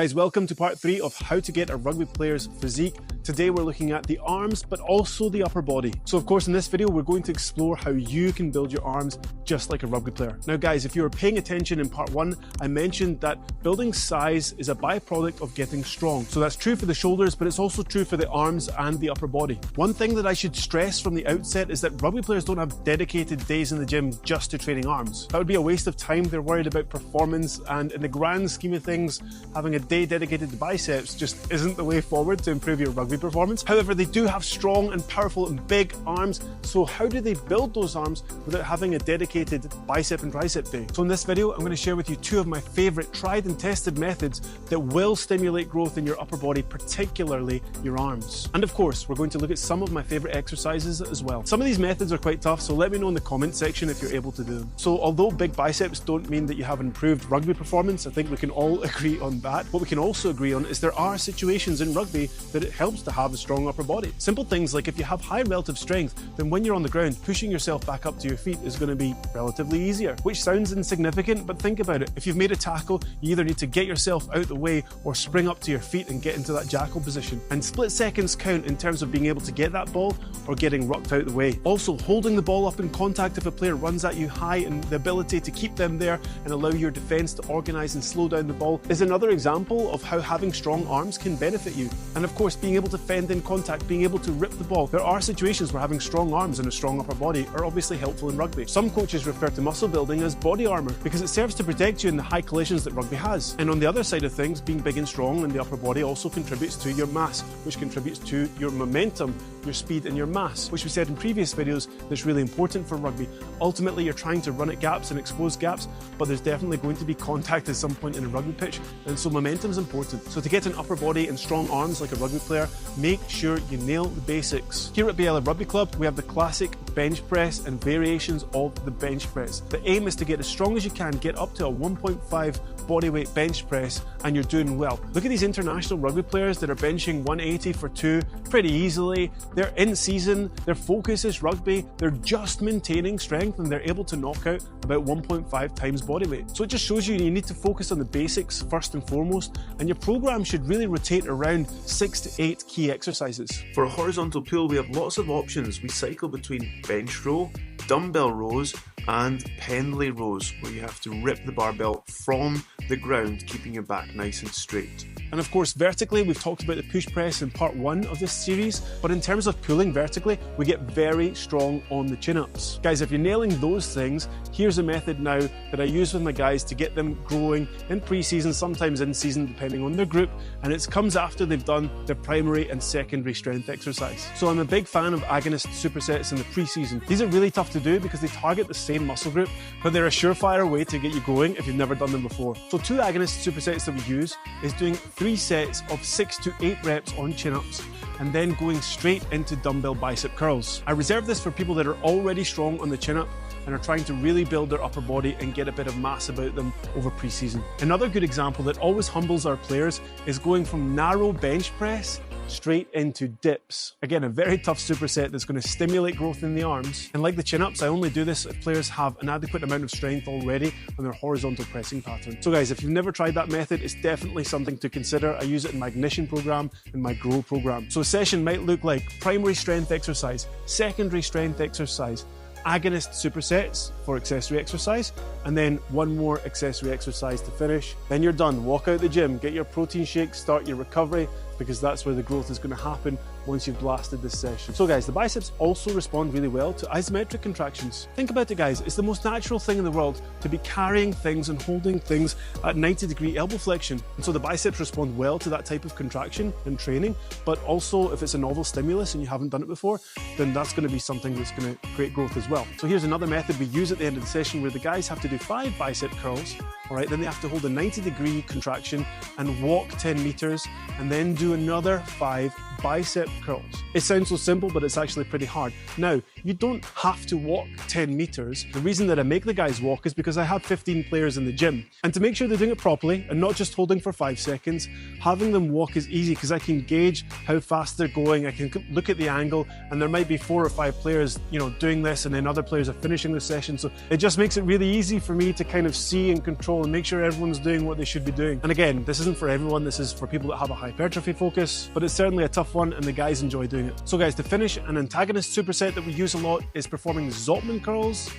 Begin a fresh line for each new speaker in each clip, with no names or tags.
Guys, welcome to part 3 of how to get a rugby player's physique. Today we're looking at the arms, but also the upper body. So of course in this video we're going to explore how you can build your arms just like a rugby player. Now guys, if you were paying attention in part 1, I mentioned that building size is a byproduct of getting strong. So that's true for the shoulders, but it's also true for the arms and the upper body. One thing that I should stress from the outset is that rugby players don't have dedicated days in the gym just to training arms. That would be a waste of time. They're worried about performance, and in the grand scheme of things, having a day dedicated to biceps just isn't the way forward to improve your rugby performance. However, they do have strong and powerful and big arms. So how do they build those arms without having a dedicated bicep and tricep day? So in this video, I'm going to share with you 2 of my favorite tried and tested methods that will stimulate growth in your upper body, particularly your arms. And of course, we're going to look at some of my favorite exercises as well. Some of these methods are quite tough, so let me know in the comment section if you're able to do them. So although big biceps don't mean that you have an improved rugby performance, I think we can all agree on that. What we can also agree on is there are situations in rugby that it helps to have a strong upper body. Simple things like if you have high relative strength, then when you're on the ground, pushing yourself back up to your feet is going to be relatively easier, which sounds insignificant, but think about it. If you've made a tackle, you either need to get yourself out the way or spring up to your feet and get into that jackal position. And split seconds count in terms of being able to get that ball or getting rucked out the way. Also, holding the ball up in contact if a player runs at you high and the ability to keep them there and allow your defense to organize and slow down the ball is another example of how having strong arms can benefit you. And of course, being able to fend in contact, being able to rip the ball. There are situations where having strong arms and a strong upper body are obviously helpful in rugby. Some coaches refer to muscle building as body armor because it serves to protect you in the high collisions that rugby has. And on the other side of things, being big and strong in the upper body also contributes to your mass, which contributes to your momentum, your speed and your mass, which we said in previous videos that's really important for rugby. Ultimately, you're trying to run at gaps and expose gaps, but there's definitely going to be contact at some point in a rugby pitch, and so momentum is important. So to get an upper body and strong arms like a rugby player, make sure you nail the basics. Here at BLF Rugby Club, we have the classic bench press and variations of the bench press. The aim is to get as strong as you can, get up to a 1.5 bodyweight bench press, and you're doing well. Look at these international rugby players that are benching 180 for 2 pretty easily. They're in season, their focus is rugby, they're just maintaining strength, and they're able to knock out about 1.5 times bodyweight. So it just shows you need to focus on the basics first and foremost, and your program should really rotate around 6 to 8 key exercises.
For a horizontal pull, we have lots of options. We cycle between bench row, dumbbell rows, and pendlay rows, where you have to rip the barbell from the ground, keeping your back nice and straight.
And of course, vertically, we've talked about the push press in part 1 of this series, but in terms of pulling vertically, we get very strong on the chin-ups. Guys, if you're nailing those things, here's a method now that I use with my guys to get them growing in pre-season, sometimes in season, depending on their group, and it comes after they've done their primary and secondary strength exercise. So I'm a big fan of Agonist supersets in the pre-season. These are really tough to do because they target the same muscle group, but they're a surefire way to get you going if you've never done them before. So 2 Agonist supersets that we use is doing 3 sets of 6 to 8 reps on chin-ups and then going straight into dumbbell bicep curls. I reserve this for people that are already strong on the chin-up and are trying to really build their upper body and get a bit of mass about them over pre-season. Another good example that always humbles our players is going from narrow bench press straight into dips. Again, a very tough superset that's going to stimulate growth in the arms. And like the chin-ups, I only do this if players have an adequate amount of strength already on their horizontal pressing pattern. So guys, if you've never tried that method, it's definitely something to consider. I use it in my Ignition program and my Grow program. So a session might look like primary strength exercise, secondary strength exercise, Agonist supersets for accessory exercise, and then 1 more accessory exercise to finish. Then you're done. Walk out the gym, get your protein shake, start your recovery, because that's where the growth is going to happen once you've blasted this session. So guys, the biceps also respond really well to isometric contractions. Think about it guys, it's the most natural thing in the world to be carrying things and holding things at 90-degree elbow flexion. And so the biceps respond well to that type of contraction and training, but also if it's a novel stimulus and you haven't done it before, then that's going to be something that's going to create growth as well. So here's another method we use at the end of the session where the guys have to do 5 bicep curls. All right, then they have to hold a 90-degree contraction and walk 10 meters and then do another 5 bicep curls. It sounds so simple, but it's actually pretty hard. Now, you don't have to walk 10 meters. The reason that I make the guys walk is because I have 15 players in the gym. And to make sure they're doing it properly and not just holding for 5 seconds, having them walk is easy because I can gauge how fast they're going. I can look at the angle, and there might be 4 or 5 players, doing this, and then other players are finishing the session. So it just makes it really easy for me to kind of see and control control and make sure everyone's doing what they should be doing. And again, this isn't for everyone, this is for people that have a hypertrophy focus, but it's certainly a tough one and the guys enjoy doing it. So guys, to finish, an Antagonist superset that we use a lot is performing Zopman curls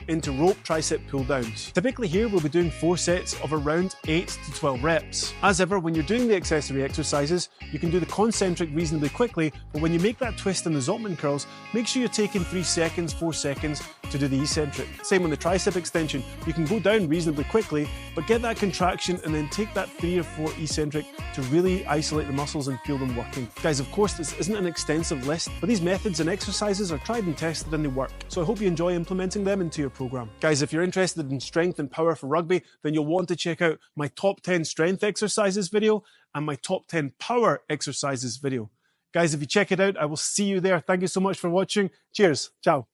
into rope tricep pull downs. Typically here we'll be doing 4 sets of around 8 to 12 reps. As ever, when you're doing the accessory exercises, you can do the concentric reasonably quickly, but when you make that twist in the Zopman curls, make sure you're taking 3 seconds, 4 seconds to do the eccentric. Same on the tricep extension, you can go down reasonably quickly, but get that contraction and then take that 3 or 4 eccentric to really isolate the muscles and feel them working. Guys, of course this isn't an extensive list, but these methods and exercises are tried and tested and they work. So I hope you enjoy implementing them into your program. Guys, if you're interested in strength and power for rugby, then you'll want to check out my top 10 strength exercises video and my top 10 power exercises video. Guys, if you check it out, I will see you there. Thank you so much for watching. Cheers. Ciao.